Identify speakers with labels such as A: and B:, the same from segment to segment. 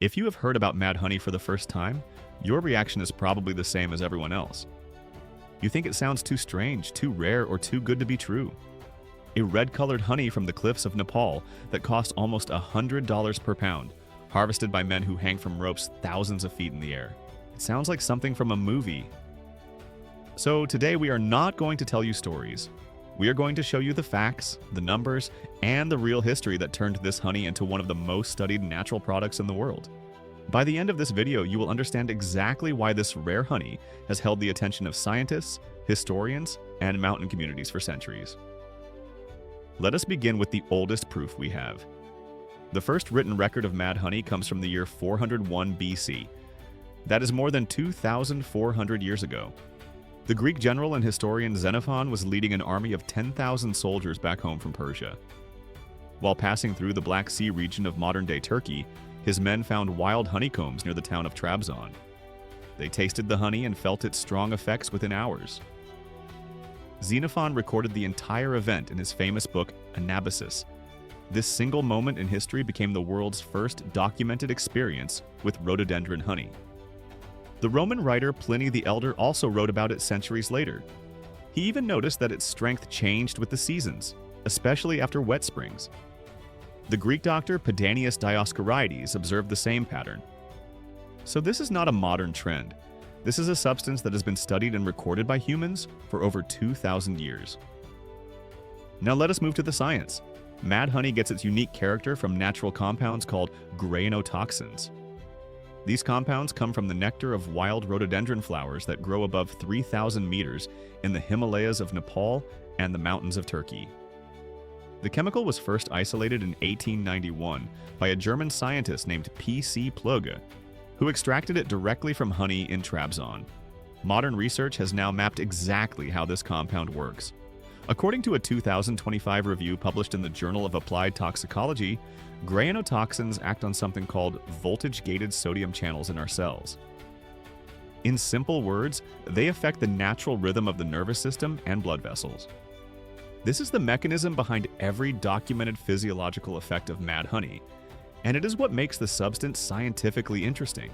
A: If you have heard about mad honey for the first time, your reaction is probably the same as everyone else. You think it sounds too strange, too rare, or too good to be true. A red-colored honey from the cliffs of Nepal that costs almost $100 per pound, harvested by men who hang from ropes thousands of feet in the air. It sounds like something from a movie. So today we are not going to tell you stories. We are going to show you the facts, the numbers, and the real history that turned this honey into one of the most studied natural products in the world. By the end of this video, you will understand exactly why this rare honey has held the attention of scientists, historians, and mountain communities for centuries. Let us begin with the oldest proof we have. The first written record of mad honey comes from the year 401 BC. That is more than 2,400 years ago. The Greek general and historian Xenophon was leading an army of 10,000 soldiers back home from Persia. While passing through the Black Sea region of modern-day Turkey, his men found wild honeycombs near the town of Trabzon. They tasted the honey and felt its strong effects within hours. Xenophon recorded the entire event in his famous book, Anabasis. This single moment in history became the world's first documented experience with rhododendron honey. The Roman writer Pliny the Elder also wrote about it centuries later. He even noticed that its strength changed with the seasons, especially after wet springs. The Greek doctor Pedanius Dioscorides observed the same pattern. So this is not a modern trend. This is a substance that has been studied and recorded by humans for over 2,000 years. Now let us move to the science. Mad honey gets its unique character from natural compounds called grainotoxins. These compounds come from the nectar of wild rhododendron flowers that grow above 3,000 meters in the Himalayas of Nepal and the mountains of Turkey. The chemical was first isolated in 1891 by a German scientist named P.C. Plöge, who extracted it directly from honey in Trabzon. Modern research has now mapped exactly how this compound works. According to a 2025 review published in the Journal of Applied Toxicology, grainotoxins act on something called voltage-gated sodium channels in our cells. In simple words, they affect the natural rhythm of the nervous system and blood vessels. This is the mechanism behind every documented physiological effect of mad honey, and it is what makes the substance scientifically interesting.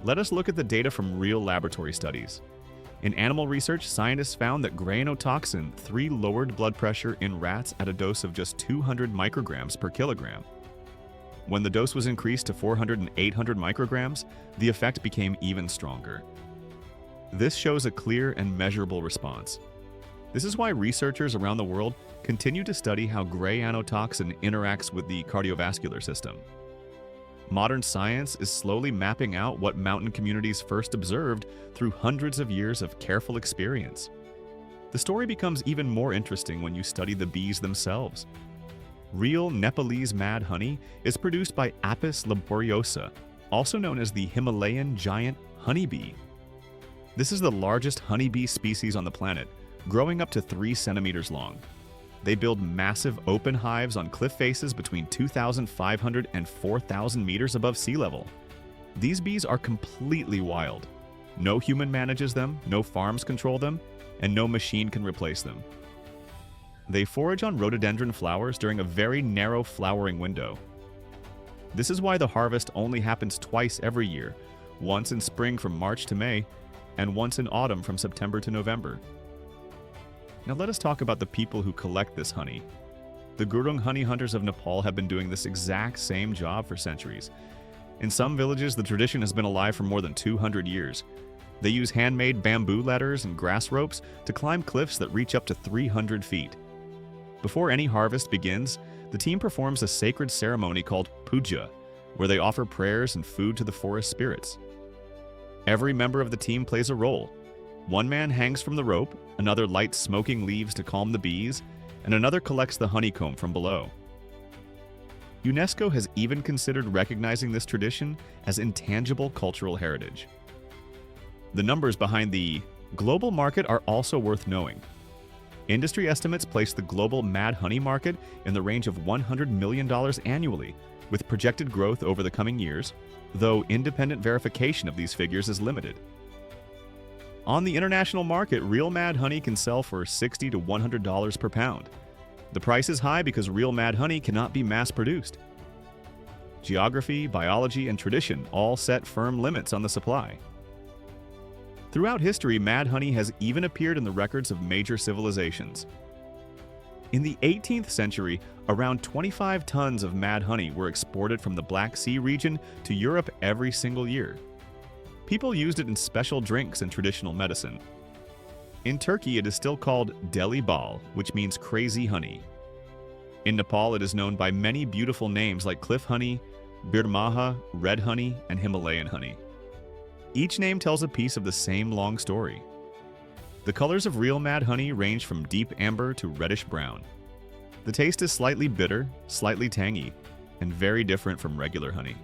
A: Let us look at the data from real laboratory studies. In animal research, scientists found that grainotoxin 3 lowered blood pressure in rats at a dose of just 200 micrograms per kilogram. When the dose was increased to 400 and 800 micrograms, the effect became even stronger. This shows a clear and measurable response. This is why researchers around the world continue to study how grainotoxin interacts with the cardiovascular system. Modern science is slowly mapping out what mountain communities first observed through hundreds of years of careful experience. The story becomes even more interesting when you study the bees themselves. Real Nepalese mad honey is produced by Apis laboriosa, also known as the Himalayan giant honeybee. This is the largest honeybee species on the planet, growing up to 3 centimeters long. They build massive open hives on cliff faces between 2,500 and 4,000 meters above sea level. These bees are completely wild. No human manages them, no farms control them, and no machine can replace them. They forage on rhododendron flowers during a very narrow flowering window. This is why the harvest only happens twice every year, once in spring from March to May, and once in autumn from September to November. Now let us talk about the people who collect this honey. The Gurung honey hunters of Nepal have been doing this exact same job for centuries. In some villages, the tradition has been alive for more than 200 years. They use handmade bamboo ladders and grass ropes to climb cliffs that reach up to 300 feet. Before any harvest begins, the team performs a sacred ceremony called puja, where they offer prayers and food to the forest spirits. Every member of the team plays a role. One man hangs from the rope, another lights smoking leaves to calm the bees, and another collects the honeycomb from below. UNESCO has even considered recognizing this tradition as intangible cultural heritage. The numbers behind the global market are also worth knowing. Industry estimates place the global mad honey market in the range of $100 million annually, with projected growth over the coming years, though independent verification of these figures is limited. On the international market, real mad honey can sell for $60 to $100 per pound. The price is high because real mad honey cannot be mass-produced. Geography, biology, and tradition all set firm limits on the supply. Throughout history, mad honey has even appeared in the records of major civilizations. In the 18th century, around 25 tons of mad honey were exported from the Black Sea region to Europe every single year. People used it in special drinks and traditional medicine. In Turkey, it is still called deli bal, which means crazy honey. In Nepal, it is known by many beautiful names like cliff honey, birmaha, red honey, and Himalayan honey. Each name tells a piece of the same long story. The colors of real mad honey range from deep amber to reddish brown. The taste is slightly bitter, slightly tangy, and very different from regular honey.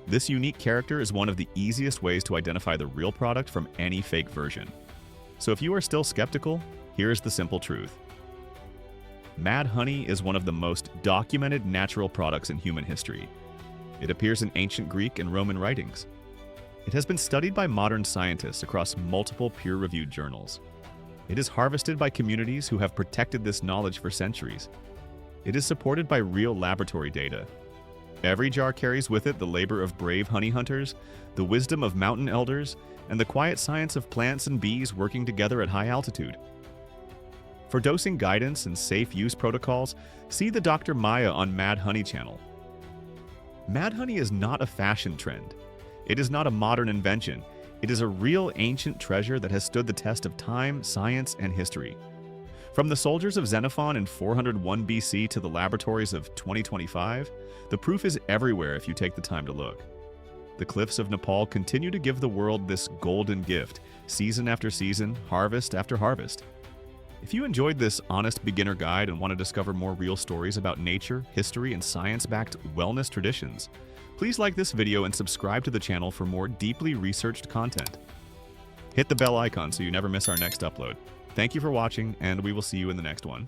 A: This unique character is one of the easiest ways to identify the real product from any fake version. So if you are still skeptical, here's the simple truth. Mad honey is one of the most documented natural products in human history. It appears in ancient Greek and Roman writings. It has been studied by modern scientists across multiple peer-reviewed journals. It is harvested by communities who have protected this knowledge for centuries. It is supported by real laboratory data. Every jar carries with it the labor of brave honey hunters, the wisdom of mountain elders, and the quiet science of plants and bees working together at high altitude. For dosing guidance and safe use protocols, see the Dr. Maya on Mad Honey channel. Mad honey is not a fashion trend. It is not a modern invention. It is a real ancient treasure that has stood the test of time, science, and history. From the soldiers of Xenophon in 401 BC to the laboratories of 2025, the proof is everywhere if you take the time to look. The cliffs of Nepal continue to give the world this golden gift, season after season, harvest after harvest. If you enjoyed this honest beginner guide and want to discover more real stories about nature, history, and science-backed wellness traditions, please like this video and subscribe to the channel for more deeply researched content. Hit the bell icon so you never miss our next upload. Thank you for watching, and we will see you in the next one.